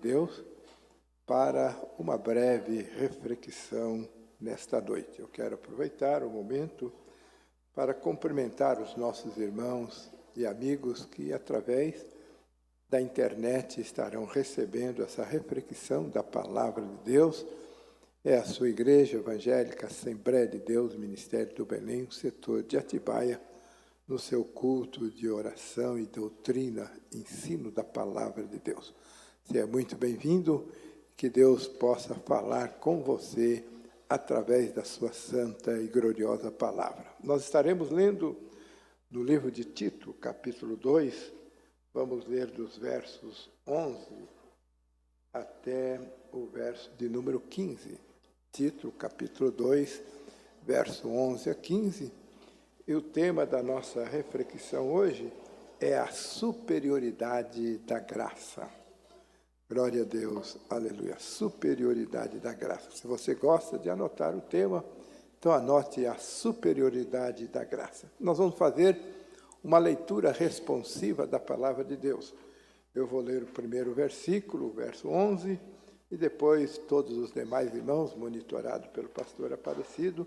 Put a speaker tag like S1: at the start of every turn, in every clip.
S1: Deus para uma breve reflexão nesta noite. Eu quero aproveitar o momento para cumprimentar os nossos irmãos e amigos que, através da internet, estarão recebendo essa reflexão da Palavra de Deus. É a sua Igreja Evangélica Assembleia de Deus, Ministério do Belém, o setor de Atibaia, no seu culto de oração e doutrina, ensino da Palavra de Deus. Seja muito bem-vindo, que Deus possa falar com você através da sua santa e gloriosa Palavra. Nós estaremos lendo no livro de Tito, capítulo 2, vamos ler dos versos 11 até o verso de número 15. Tito, capítulo 2, verso 11 a 15. E o tema da nossa reflexão hoje é a superioridade da graça. Glória a Deus, aleluia, superioridade da graça. Se você gosta de anotar o tema, então anote a superioridade da graça. Nós vamos fazer uma leitura responsiva da palavra de Deus. Eu vou ler o primeiro versículo, o verso 11, e depois todos os demais irmãos, monitorados pelo pastor Aparecido,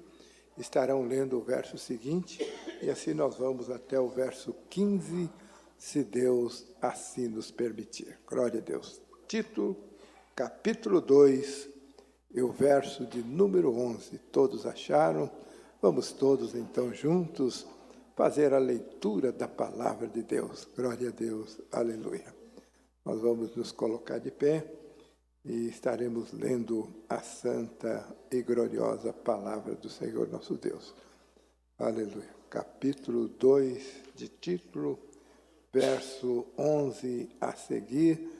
S1: estarão lendo o verso seguinte, e assim nós vamos até o verso 15, se Deus assim nos permitir. Glória a Deus. Tito, capítulo 2, e o verso de número 11. Todos acharam? Vamos todos, então, juntos, fazer a leitura da palavra de Deus. Glória a Deus, aleluia. Nós vamos nos colocar de pé e estaremos lendo a santa e gloriosa palavra do Senhor nosso Deus. Aleluia. Capítulo 2 de Tito, verso 11 a seguir,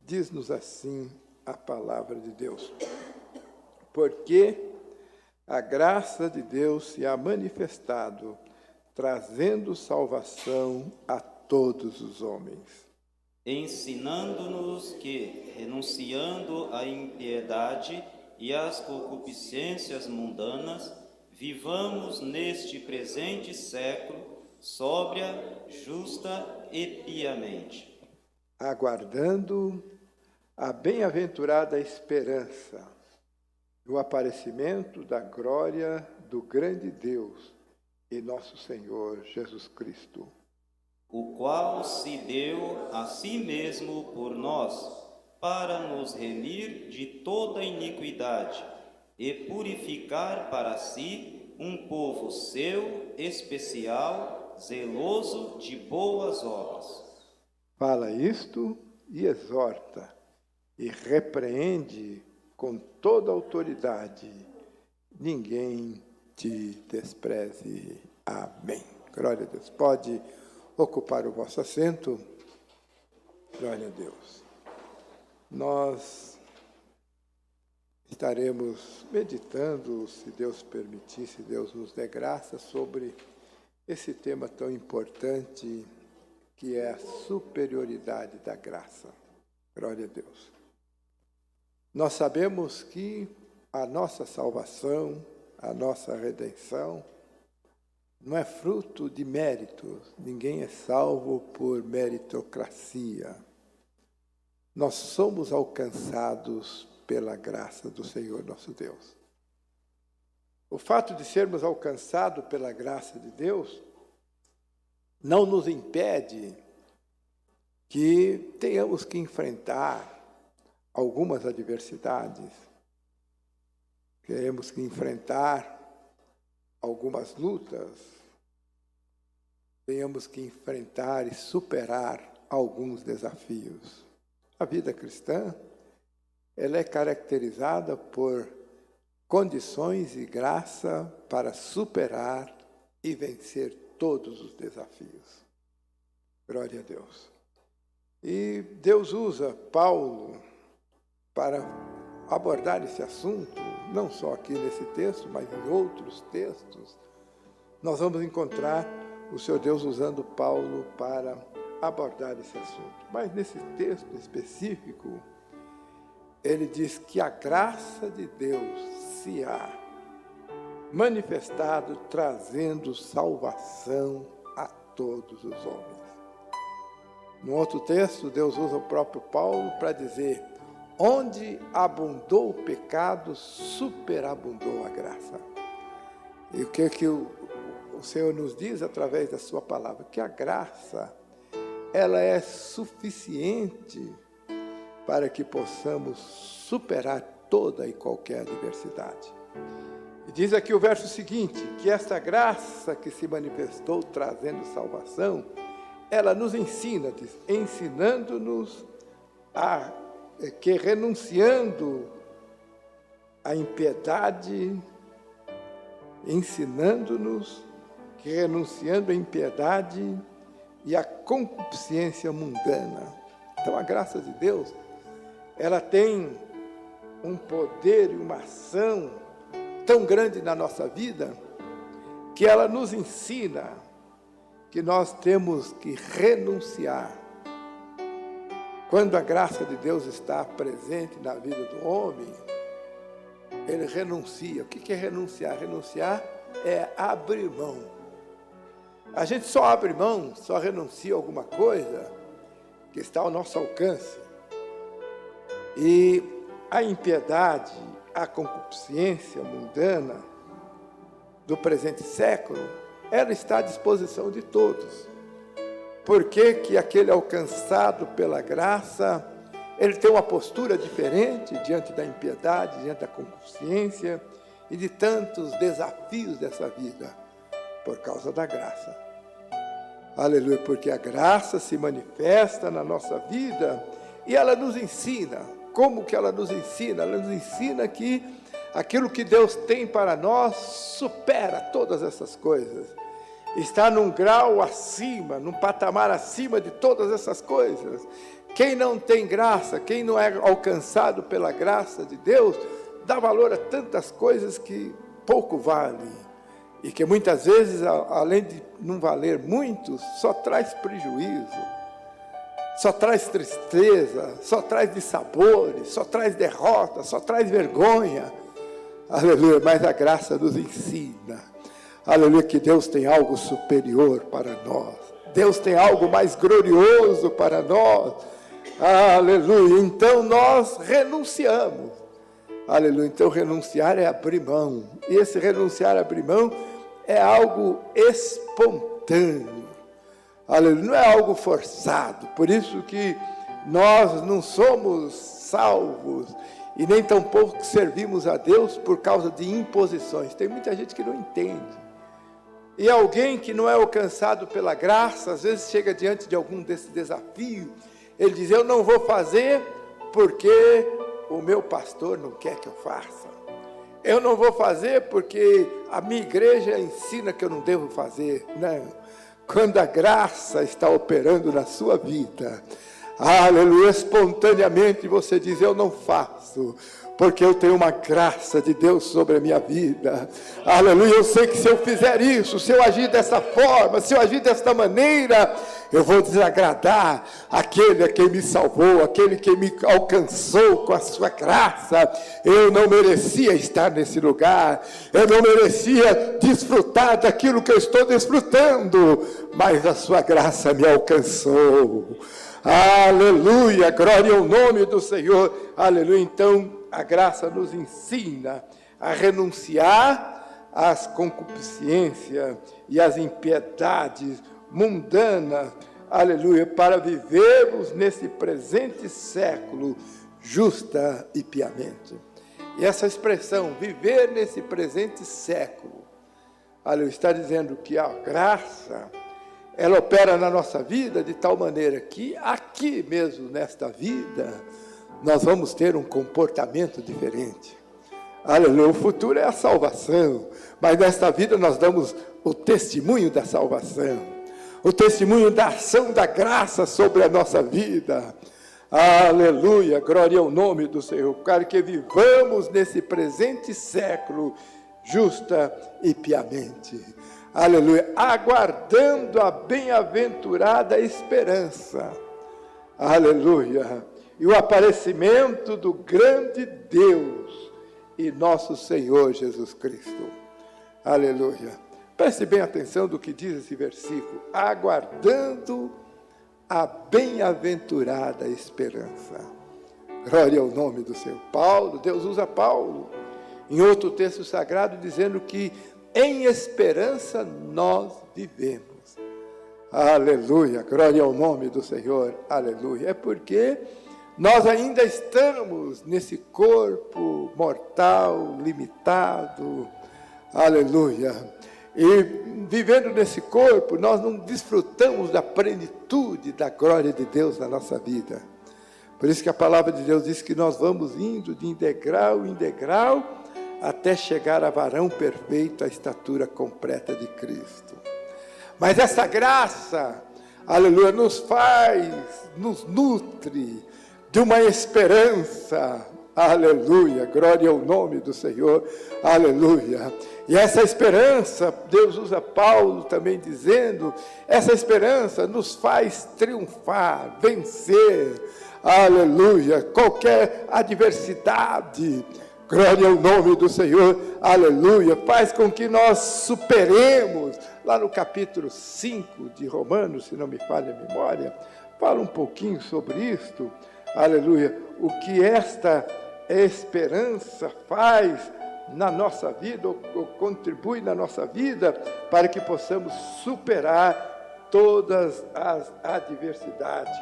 S1: diz-nos assim a palavra de Deus. Porque a graça de Deus se há manifestado, trazendo salvação a todos os homens,
S2: ensinando-nos que, renunciando à impiedade e às concupiscências mundanas, vivamos neste presente século sóbria, justa e piamente,
S1: aguardando a bem-aventurada esperança, o aparecimento da glória do grande Deus e nosso Senhor Jesus Cristo,
S2: o qual se deu a si mesmo por nós, para nos remir de toda iniquidade e purificar para si um povo seu especial, zeloso de boas obras.
S1: Fala isto e exorta, e repreende com toda autoridade. Ninguém te despreze. Amém. Glória a Deus. Pode ocupar o vosso assento. Glória a Deus. Nós estaremos meditando, se Deus permitir, se Deus nos der graça, sobre esse tema tão importante que é a superioridade da graça. Glória a Deus. Nós sabemos que a nossa salvação, a nossa redenção, não é fruto de méritos. Ninguém é salvo por meritocracia. Nós somos alcançados pela graça do Senhor nosso Deus. O fato de sermos alcançados pela graça de Deus não nos impede que tenhamos que enfrentar algumas adversidades, temos que enfrentar algumas lutas, tenhamos que enfrentar e superar alguns desafios. A vida cristã, ela é caracterizada por condições e graça para superar e vencer todos os desafios. Glória a Deus. E Deus usa Paulo para abordar esse assunto, não só aqui nesse texto, mas em outros textos. Nós vamos encontrar o Senhor Deus usando Paulo para abordar esse assunto. Mas nesse texto específico, ele diz que a graça de Deus se há manifestado, trazendo salvação a todos os homens. No outro texto, Deus usa o próprio Paulo para dizer: onde abundou o pecado, superabundou a graça. E o que o Senhor nos diz através da sua palavra? Que a graça, ela é suficiente para que possamos superar toda e qualquer adversidade. E diz aqui o verso seguinte, que esta graça que se manifestou trazendo salvação, ela nos ensina, ensinando-nos que renunciando à impiedade, ensinando-nos que renunciando à impiedade e à concupiscência mundana. Então a graça de Deus, ela tem um poder e uma ação tão grande na nossa vida, que ela nos ensina que nós temos que renunciar. Quando a graça de Deus está presente na vida do homem, ele renuncia. O que é renunciar? Renunciar é abrir mão. A gente só abre mão, só renuncia a alguma coisa que está ao nosso alcance. E a impiedade, a concupiscência mundana do presente século, ela está à disposição de todos. Por que que aquele alcançado pela graça, ele tem uma postura diferente diante da impiedade, diante da concupiscência e de tantos desafios dessa vida? Por causa da graça. Aleluia, porque a graça se manifesta na nossa vida e ela nos ensina. Como que ela nos ensina? Ela nos ensina que aquilo que Deus tem para nós supera todas essas coisas. Está num grau acima, num patamar acima de todas essas coisas. Quem não tem graça, quem não é alcançado pela graça de Deus, dá valor a tantas coisas que pouco valem. E que muitas vezes, além de não valer muito, só traz prejuízo, só traz tristeza, só traz dissabores, só traz derrota, só traz vergonha. Aleluia, mas a graça nos ensina. Aleluia, que Deus tem algo superior para nós. Deus tem algo mais glorioso para nós. Aleluia, então nós renunciamos. Aleluia, então renunciar é abrir mão. E esse renunciar, abrir mão, é algo espontâneo. Aleluia, não é algo forçado. Por isso que nós não somos salvos e nem tampouco servimos a Deus por causa de imposições. Tem muita gente que não entende. E alguém que não é alcançado pela graça, às vezes chega diante de algum desse desafio, ele diz, eu não vou fazer porque o meu pastor não quer que eu faça. Eu não vou fazer porque a minha igreja ensina que eu não devo fazer. Não. Quando a graça está operando na sua vida, aleluia, espontaneamente você diz, eu não faço, porque eu tenho uma graça de Deus sobre a minha vida. Aleluia, eu sei que se eu fizer isso, se eu agir dessa forma, se eu agir desta maneira, eu vou desagradar aquele a quem me salvou, aquele que me alcançou com a sua graça. Eu não merecia estar nesse lugar, eu não merecia desfrutar daquilo que eu estou desfrutando, mas a sua graça me alcançou. Aleluia, glória ao nome do Senhor. Aleluia, então a graça nos ensina a renunciar às concupiscências e às impiedades mundanas, aleluia, para vivermos nesse presente século justa e piamente. E essa expressão, viver nesse presente século, aleluia, está dizendo que a graça, ela opera na nossa vida de tal maneira que aqui mesmo nesta vida, nós vamos ter um comportamento diferente. Aleluia, o futuro é a salvação, mas nesta vida nós damos o testemunho da salvação, o testemunho da ação da graça sobre a nossa vida. Aleluia, glória ao nome do Senhor, para que vivamos nesse presente século justa e piamente. Aleluia, aguardando a bem-aventurada esperança. Aleluia. E o aparecimento do grande Deus e nosso Senhor Jesus Cristo. Aleluia. Preste bem atenção do que diz esse versículo. Aguardando a bem-aventurada esperança. Glória ao nome do Senhor. Paulo, Deus usa Paulo em outro texto sagrado, dizendo que em esperança nós vivemos. Aleluia, glória ao nome do Senhor, aleluia. É porque nós ainda estamos nesse corpo mortal, limitado, aleluia. E vivendo nesse corpo, nós não desfrutamos da plenitude da glória de Deus na nossa vida. Por isso que a palavra de Deus diz que nós vamos indo de degrau em degrau, até chegar a varão perfeito, a estatura completa de Cristo. Mas essa graça, aleluia, nos nutre de uma esperança, aleluia, glória ao nome do Senhor, aleluia. E essa esperança, Deus usa Paulo também dizendo, essa esperança nos faz triunfar, vencer, aleluia, qualquer adversidade. Glória ao nome do Senhor, aleluia, faz com que nós superemos, lá no capítulo 5 de Romanos, se não me falha a memória, fala um pouquinho sobre isto, aleluia, o que esta esperança faz na nossa vida, ou contribui na nossa vida, para que possamos superar todas as adversidades.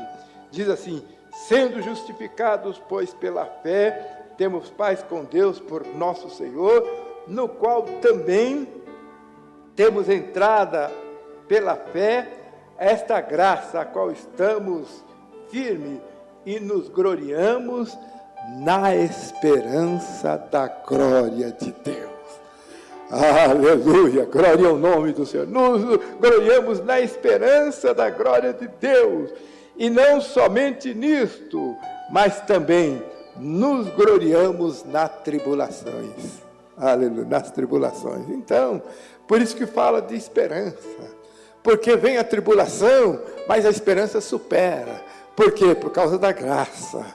S1: Diz assim, sendo justificados, pois, pela fé, temos paz com Deus por nosso Senhor, no qual também temos entrada pela fé, esta graça a qual estamos firmes e nos gloriamos na esperança da glória de Deus. Aleluia, glória ao nome do Senhor. Nos gloriamos na esperança da glória de Deus, e não somente nisto, mas também nos gloriamos nas tribulações. Aleluia, nas tribulações. Então, por isso que fala de esperança. Porque vem a tribulação, mas a esperança supera. Por quê? Por causa da graça.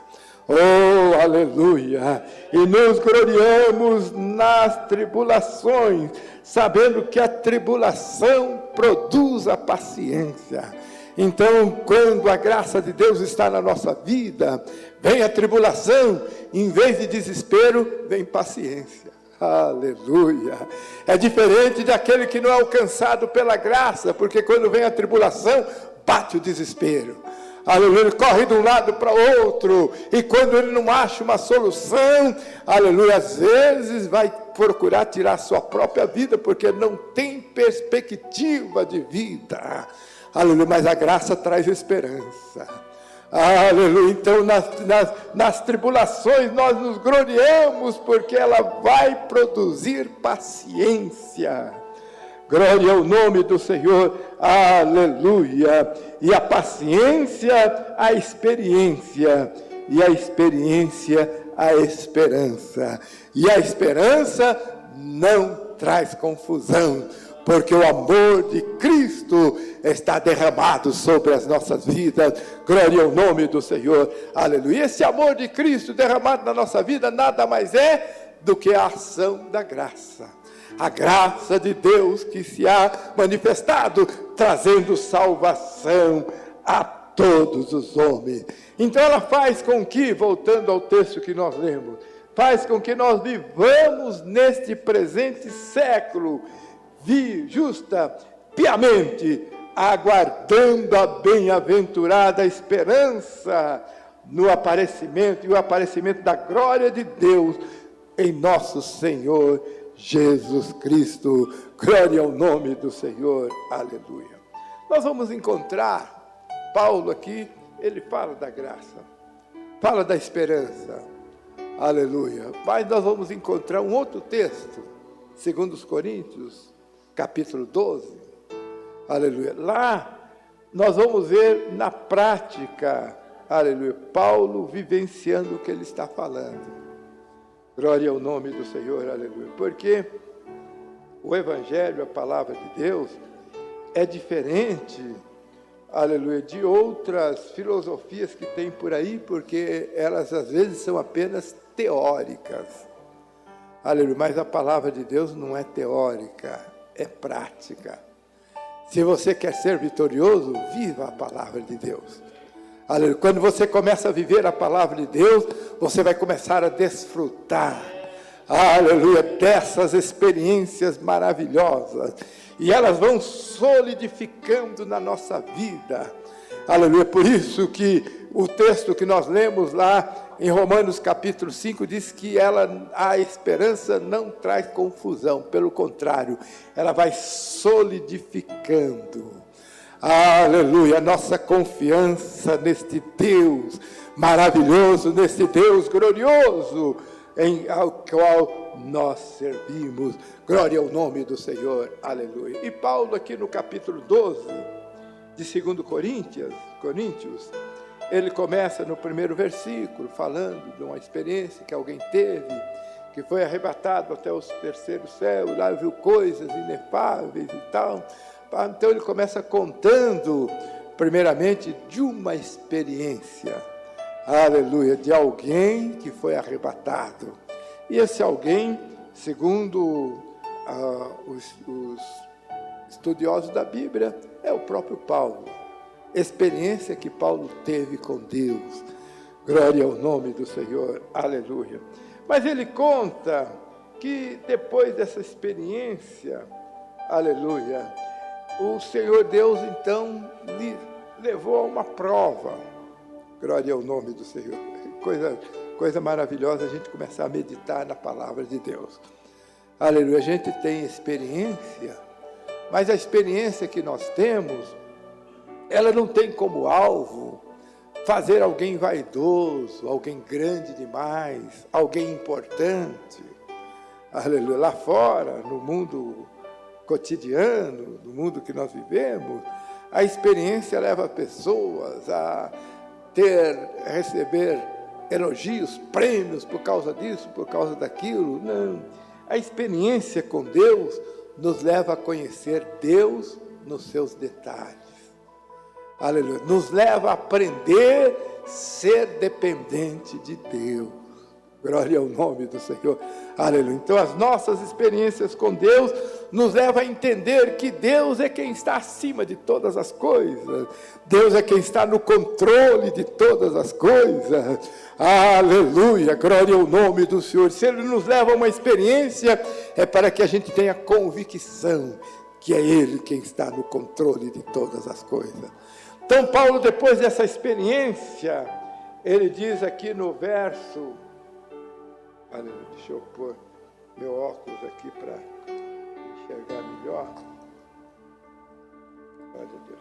S1: Oh, aleluia! E nos gloriamos nas tribulações, sabendo que a tribulação produz a paciência. Então, quando a graça de Deus está na nossa vida, vem a tribulação, em vez de desespero, vem paciência. Aleluia! É diferente daquele que não é alcançado pela graça, porque quando vem a tribulação, bate o desespero. Aleluia, ele corre de um lado para outro, e quando ele não acha uma solução, aleluia, às vezes vai procurar tirar a sua própria vida, porque não tem perspectiva de vida. Aleluia, mas a graça traz esperança. Aleluia, então nas tribulações nós nos gloriamos, porque ela vai produzir paciência. Glória ao nome do Senhor, aleluia. E a paciência, a experiência, e a experiência, a esperança. E a esperança não traz confusão, porque o amor de Cristo está derramado sobre as nossas vidas. Glória ao nome do Senhor, aleluia. E esse amor de Cristo derramado na nossa vida nada mais é do que a ação da graça. A graça de Deus que se há manifestado, trazendo salvação a todos os homens. Então ela faz com que, voltando ao texto que nós lemos, faz com que nós vivamos neste presente século, justa, piamente, aguardando a bem-aventurada esperança no aparecimento, e o aparecimento da glória de Deus em nosso Senhor Jesus Cristo. Glória ao nome do Senhor, aleluia. Nós vamos encontrar Paulo aqui, ele fala da graça, fala da esperança, aleluia. Mas nós vamos encontrar um outro texto, 2 Coríntios, capítulo 12, aleluia. Lá nós vamos ver na prática, aleluia, Paulo vivenciando o que ele está falando. Glória ao nome do Senhor, aleluia. Porque o Evangelho, a palavra de Deus, é diferente, aleluia, de outras filosofias que tem por aí, porque elas às vezes são apenas teóricas. Aleluia, mas a palavra de Deus não é teórica, é prática. Se você quer ser vitorioso, viva a palavra de Deus. Aleluia. Quando você começa a viver a palavra de Deus, você vai começar a desfrutar, aleluia, dessas experiências maravilhosas. E elas vão solidificando na nossa vida. Aleluia. Por isso que o texto que nós lemos lá em Romanos capítulo 5 diz que a esperança não traz confusão. Pelo contrário, ela vai solidificando. Aleluia, nossa confiança neste Deus maravilhoso, neste Deus glorioso, ao qual nós servimos. Glória ao nome do Senhor, aleluia. E Paulo aqui no capítulo 12 de 2 Coríntios, ele começa no primeiro versículo, falando de uma experiência que alguém teve, que foi arrebatado até os terceiros céus, lá viu coisas inefáveis e tal. Então ele começa contando, primeiramente, de uma experiência, aleluia, de alguém que foi arrebatado. E esse alguém, segundo os estudiosos da Bíblia, é o próprio Paulo. Experiência que Paulo teve com Deus. Glória ao nome do Senhor, aleluia. Mas ele conta que depois dessa experiência, aleluia, o Senhor Deus, então, lhe levou a uma prova. Glória ao nome do Senhor. Coisa maravilhosa a gente começar a meditar na palavra de Deus. Aleluia. A gente tem experiência, mas a experiência que nós temos, ela não tem como alvo fazer alguém vaidoso, alguém grande demais, alguém importante. Aleluia. Lá fora, no mundo cotidiano, no mundo que nós vivemos, a experiência leva pessoas a receber elogios, prêmios por causa disso, por causa daquilo. Não. A experiência com Deus nos leva a conhecer Deus nos seus detalhes. Aleluia. Nos leva a aprender a ser dependente de Deus. Glória ao nome do Senhor. Aleluia. Então, as nossas experiências com Deus nos levam a entender que Deus é quem está acima de todas as coisas. Deus é quem está no controle de todas as coisas. Aleluia. Glória ao nome do Senhor. Se Ele nos leva a uma experiência, é para que a gente tenha convicção que é Ele quem está no controle de todas as coisas. Então, Paulo, depois dessa experiência, ele diz aqui no verso... Deixa eu pôr meu óculos aqui para enxergar melhor. Glória a Deus.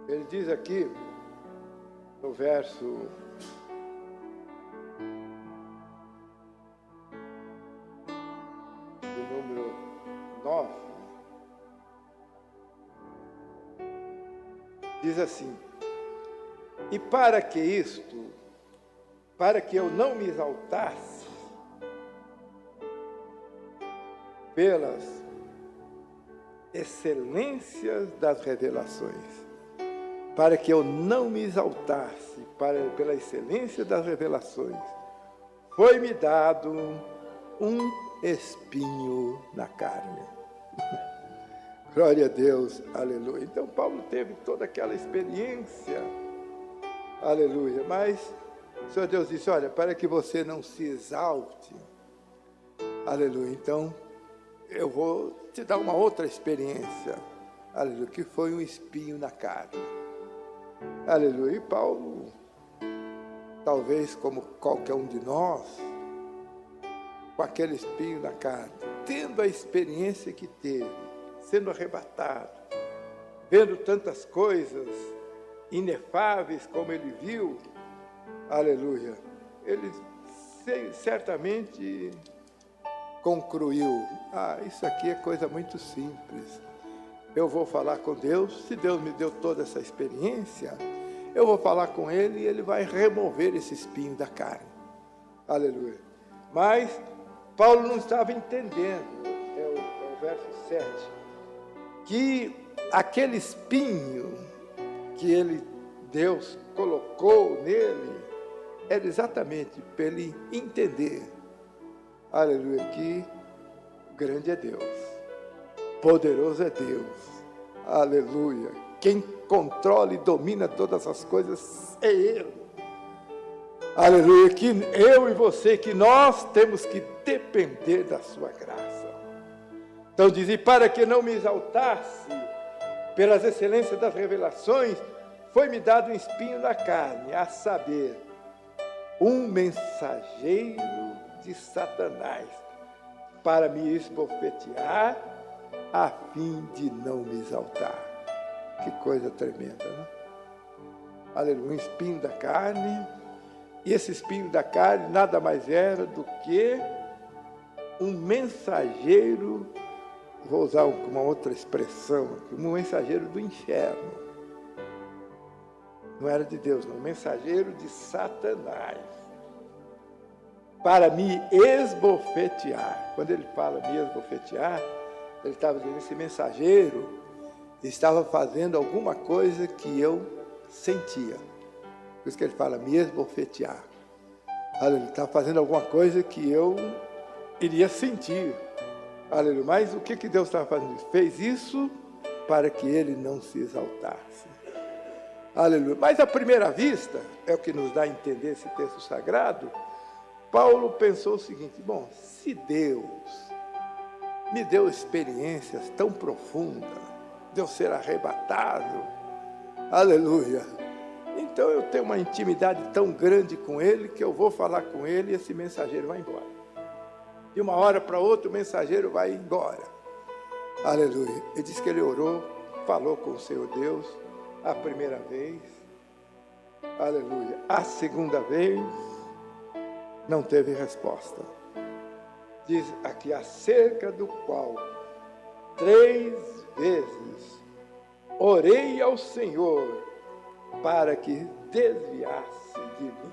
S1: Ele diz aqui, no verso... número 9, diz assim: e para que eu não me exaltasse pelas excelências das revelações, para que eu não me exaltasse pela excelência das revelações, foi-me dado um espinho na carne. Glória a Deus, aleluia. Então Paulo teve toda aquela experiência, aleluia, mas o Senhor Deus disse: olha, para que você não se exalte, aleluia, então eu vou te dar uma outra experiência, aleluia, que foi um espinho na carne, aleluia. E Paulo, talvez como qualquer um de nós, com aquele espinho na carne, tendo a experiência que teve, sendo arrebatado, vendo tantas coisas inefáveis como ele viu, aleluia, ele certamente concluiu: isso aqui é coisa muito simples, eu vou falar com Deus, se Deus me deu toda essa experiência, eu vou falar com Ele e Ele vai remover esse espinho da carne, aleluia. Mas Paulo não estava entendendo, é o verso 7, que aquele espinho que Deus colocou nele, era exatamente para ele entender, aleluia, que grande é Deus, poderoso é Deus, aleluia, quem controla e domina todas as coisas é Ele, aleluia, que eu e você, que nós temos que depender da sua graça. Então diz, e para que não me exaltasse pelas excelências das revelações, foi-me dado um espinho na carne, a saber, um mensageiro de Satanás, para me esbofetear, a fim de não me exaltar. Que coisa tremenda, né? Aleluia, um espinho da carne, e esse espinho da carne nada mais era do que um mensageiro, vou usar uma outra expressão, um mensageiro do inferno. Não era de Deus, não, um mensageiro de Satanás, para me esbofetear. Quando ele fala me esbofetear, ele estava dizendo, esse mensageiro estava fazendo alguma coisa que eu sentia. Por isso que ele fala me esbofetear. Ele estava fazendo alguma coisa que eu iria sentir. Aleluia. Mas o que Deus estava fazendo? Fez isso para que ele não se exaltasse. Aleluia. Mas à primeira vista, é o que nos dá a entender esse texto sagrado, Paulo pensou o seguinte, bom, se Deus me deu experiências tão profundas, de eu ser arrebatado, aleluia, então eu tenho uma intimidade tão grande com Ele, que eu vou falar com Ele e esse mensageiro vai embora. De uma hora para outra o mensageiro vai embora. Aleluia. Ele disse que ele orou, falou com o Senhor Deus, a primeira vez, aleluia, a segunda vez, não teve resposta. Diz aqui, acerca do qual 3 vezes orei ao Senhor para que desviasse de mim.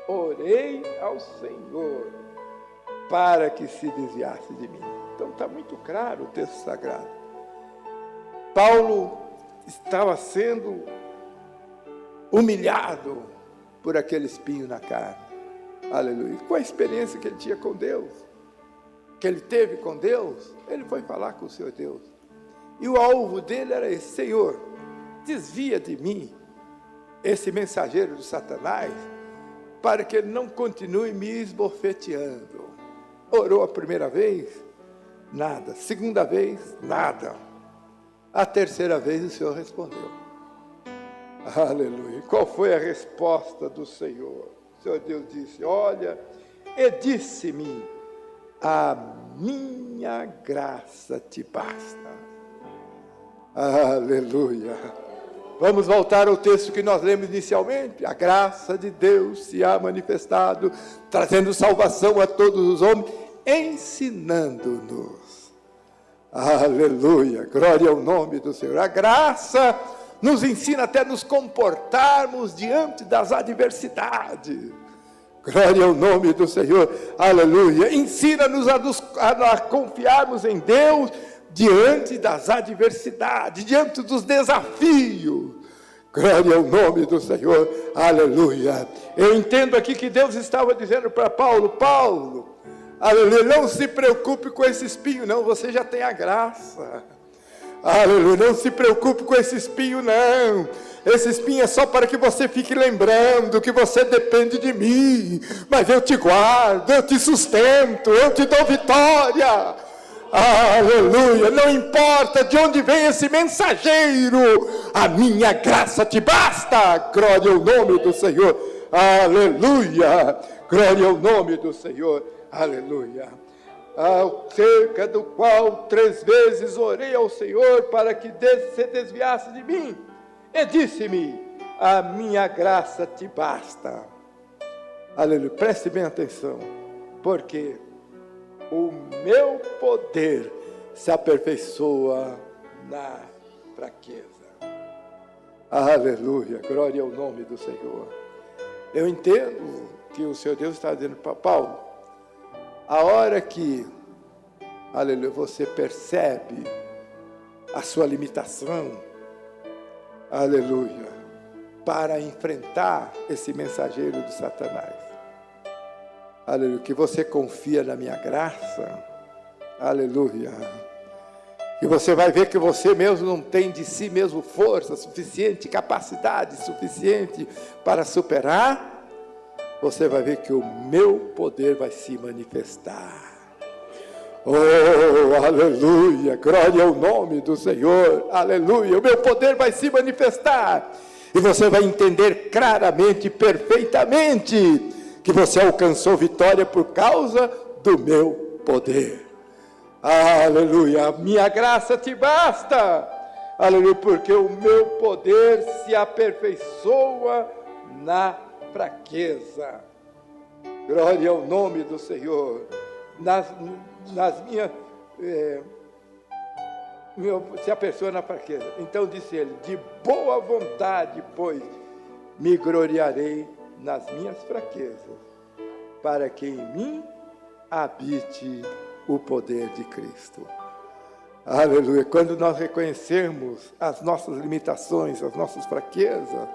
S1: Orei ao Senhor para que se desviasse de mim. Então está muito claro o texto sagrado. Paulo estava sendo humilhado por aquele espinho na carne. Aleluia. Com a experiência que ele tinha com Deus, que ele teve com Deus, ele foi falar com o Senhor Deus. E o alvo dele era esse, Senhor, desvia de mim esse mensageiro de Satanás, para que ele não continue me esbofeteando. Orou a primeira vez, nada. Segunda vez, nada. A terceira vez o Senhor respondeu. Aleluia. Qual foi a resposta do Senhor? O Senhor Deus disse, olha, e disse-me, a minha graça te basta. Aleluia. Vamos voltar ao texto que nós lemos inicialmente. A graça de Deus se há manifestado, trazendo salvação a todos os homens, ensinando-nos. Aleluia, glória ao nome do Senhor. A graça nos ensina até nos comportarmos diante das adversidades. Glória ao nome do Senhor, aleluia. Ensina-nos a confiarmos em Deus diante das adversidades, diante dos desafios. Glória ao nome do Senhor, aleluia. Eu entendo aqui que Deus estava dizendo para Paulo, Paulo, aleluia, não se preocupe com esse espinho não, você já tem a graça. Aleluia, não se preocupe com esse espinho não. Esse espinho é só para que você fique lembrando que você depende de mim. Mas eu te guardo, eu te sustento, eu te dou vitória. Aleluia, não importa de onde vem esse mensageiro, a minha graça te basta. Glória ao nome do Senhor, aleluia. Glória ao nome do Senhor, aleluia. Acerca do qual 3 vezes orei ao Senhor para que se desviasse de mim, e disse-me, a minha graça te basta. Aleluia, preste bem atenção, porque o meu poder se aperfeiçoa na fraqueza. Aleluia, glória ao nome do Senhor. Eu entendo que o Senhor Deus está dizendo para Paulo, a hora que, aleluia, você percebe a sua limitação, aleluia, para enfrentar esse mensageiro de Satanás. Aleluia, que você confia na minha graça. Aleluia. E você vai ver que você mesmo não tem de si mesmo força suficiente, capacidade suficiente para superar. Você vai ver que o meu poder vai se manifestar. Oh, aleluia, glória ao nome do Senhor, aleluia, o meu poder vai se manifestar. E você vai entender claramente, perfeitamente, que você alcançou vitória por causa do meu poder. Aleluia, a minha graça te basta. Aleluia, porque o meu poder se aperfeiçoa na fraqueza. Glória ao nome do Senhor. Se aperfeiçoa na fraqueza. Então disse ele: de boa vontade, pois, me gloriarei nas minhas fraquezas, para que em mim habite o poder de Cristo. Aleluia. Quando nós reconhecermos as nossas limitações, as nossas fraquezas,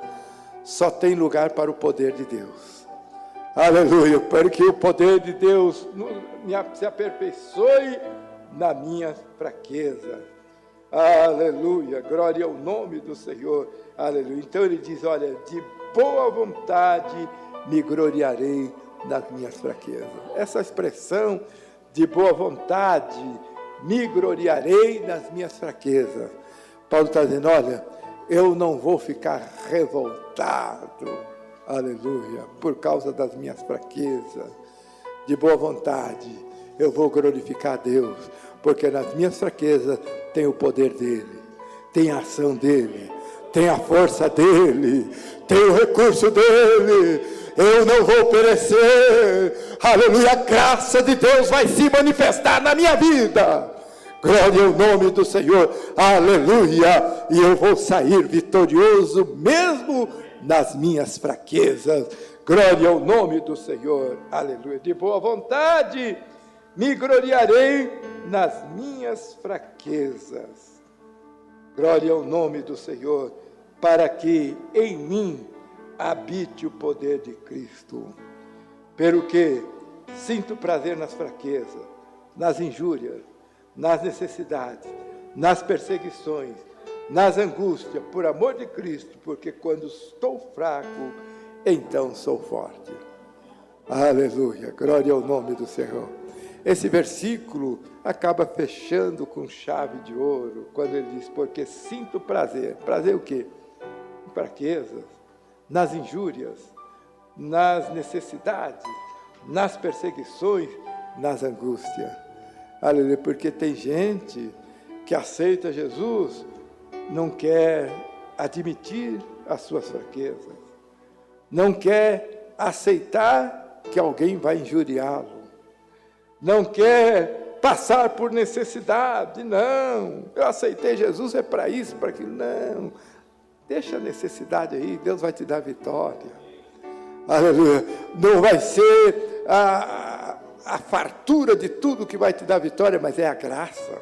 S1: só tem lugar para o poder de Deus. Aleluia. Para que o poder de Deus se aperfeiçoe na minha fraqueza. Aleluia. Glória ao nome do Senhor. Aleluia. Então ele diz: olha, de boa vontade me gloriarei nas minhas fraquezas. Essa expressão de boa vontade, me gloriarei nas minhas fraquezas. Paulo está dizendo: olha, eu não vou ficar revoltado, aleluia, por causa das minhas fraquezas. De boa vontade, eu vou glorificar a Deus, porque nas minhas fraquezas tem o poder dele, tem a ação dele, tem a força dele, tem o recurso dele. Eu não vou perecer, aleluia, a graça de Deus vai se manifestar na minha vida, glória ao nome do Senhor, aleluia, e eu vou sair vitorioso mesmo nas minhas fraquezas, glória ao nome do Senhor, aleluia. De boa vontade me gloriarei nas minhas fraquezas, glória ao nome do Senhor, para que em mim habite o poder de Cristo, pelo que sinto prazer nas fraquezas, nas injúrias, nas necessidades, nas perseguições, nas angústias, por amor de Cristo, porque quando estou fraco, então sou forte. Aleluia, glória ao nome do Senhor. Esse versículo acaba fechando com chave de ouro, quando ele diz: porque sinto prazer. Prazer o quê? Em fraquezas, nas injúrias, nas necessidades, nas perseguições, nas angústias. Aleluia, porque tem gente que aceita Jesus, não quer admitir as suas fraquezas, não quer aceitar que alguém vai injuriá-lo, não quer passar por necessidade. Não, eu aceitei Jesus, é para isso, para aquilo. Não, deixa a necessidade aí, Deus vai te dar vitória. Aleluia. Não vai ser a fartura de tudo que vai te dar vitória, mas é a graça.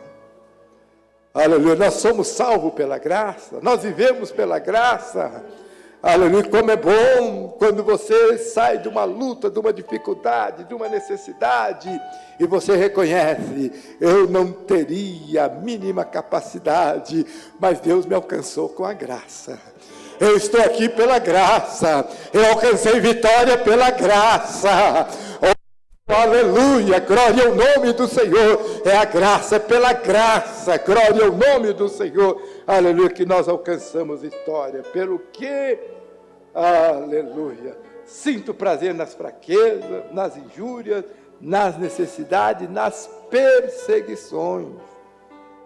S1: Aleluia. Nós somos salvos pela graça, nós vivemos pela graça. Aleluia. Como é bom quando você sai de uma luta, de uma dificuldade, de uma necessidade, e você reconhece: eu não teria a mínima capacidade, mas Deus me alcançou com a graça. Eu estou aqui pela graça, eu alcancei vitória pela graça. Oh, aleluia, glória ao nome do Senhor. É a graça, pela graça, glória ao nome do Senhor. Aleluia, que nós alcançamos vitória. Pelo que, aleluia, sinto prazer nas fraquezas, nas injúrias, nas necessidades, nas perseguições.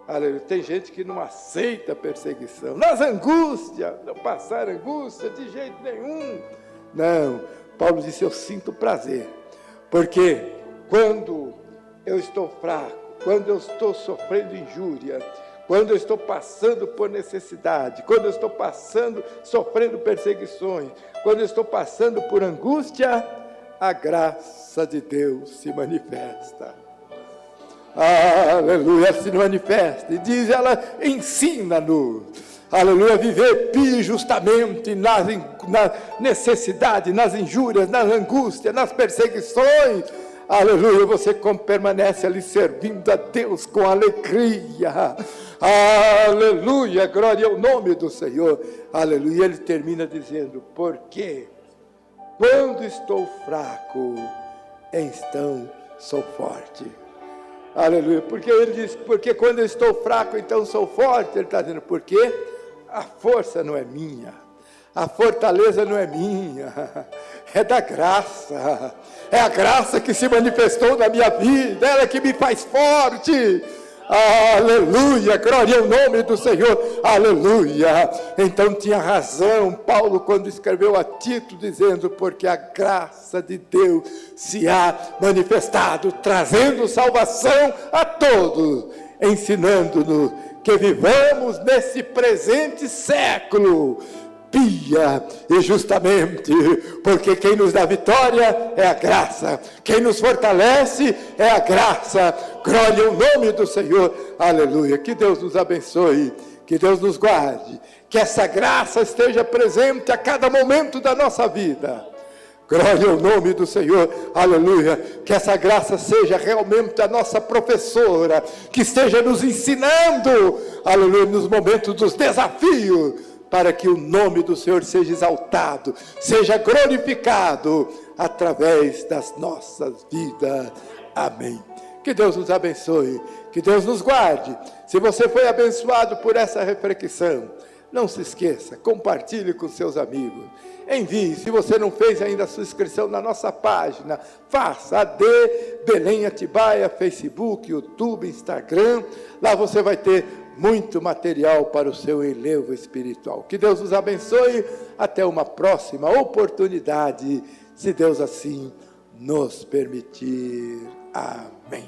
S1: Aleluia. Tem gente que não aceita perseguição, nas angústias, não passar angústia de jeito nenhum. Não, Paulo disse: eu sinto prazer, porque quando eu estou fraco, quando eu estou sofrendo injúria, quando eu estou passando por necessidade, quando eu estou sofrendo perseguições, quando eu estou passando por angústia, a graça de Deus se manifesta. Aleluia, se manifesta. E diz ela: ensina-nos. aleluia, viver pie e justamente na necessidade, nas injúrias, nas angústias, nas perseguições, aleluia, você permanece ali servindo a Deus com alegria, aleluia, glória ao nome do Senhor, aleluia. Ele termina dizendo, porque quando estou fraco, então sou forte. Aleluia, porque ele diz, porque quando eu estou fraco, então sou forte. Ele está dizendo, porque a força não é minha, a fortaleza não é minha, é da graça, é a graça que se manifestou na minha vida, ela que me faz forte. Aleluia, glória ao nome do Senhor, aleluia. Então tinha razão Paulo quando escreveu a Tito, dizendo, porque a graça de Deus se há manifestado, trazendo salvação a todos, ensinando-nos que vivamos nesse presente século, pia e justamente, porque quem nos dá vitória é a graça, quem nos fortalece é a graça, glória ao nome do Senhor, aleluia. Que Deus nos abençoe, que Deus nos guarde, que essa graça esteja presente a cada momento da nossa vida, glória ao nome do Senhor, aleluia. Que essa graça seja realmente a nossa professora, que esteja nos ensinando, aleluia, nos momentos dos desafios, para que o nome do Senhor seja exaltado, seja glorificado através das nossas vidas. Amém. Que Deus nos abençoe, que Deus nos guarde. Se você foi abençoado por essa reflexão, não se esqueça, compartilhe com seus amigos. Envie, se você não fez ainda a sua inscrição na nossa página, faça, AD Belém Atibaia, Facebook, YouTube, Instagram. Lá você vai ter muito material para o seu elevo espiritual. Que Deus nos abençoe. Até uma próxima oportunidade, se Deus assim nos permitir. Amém.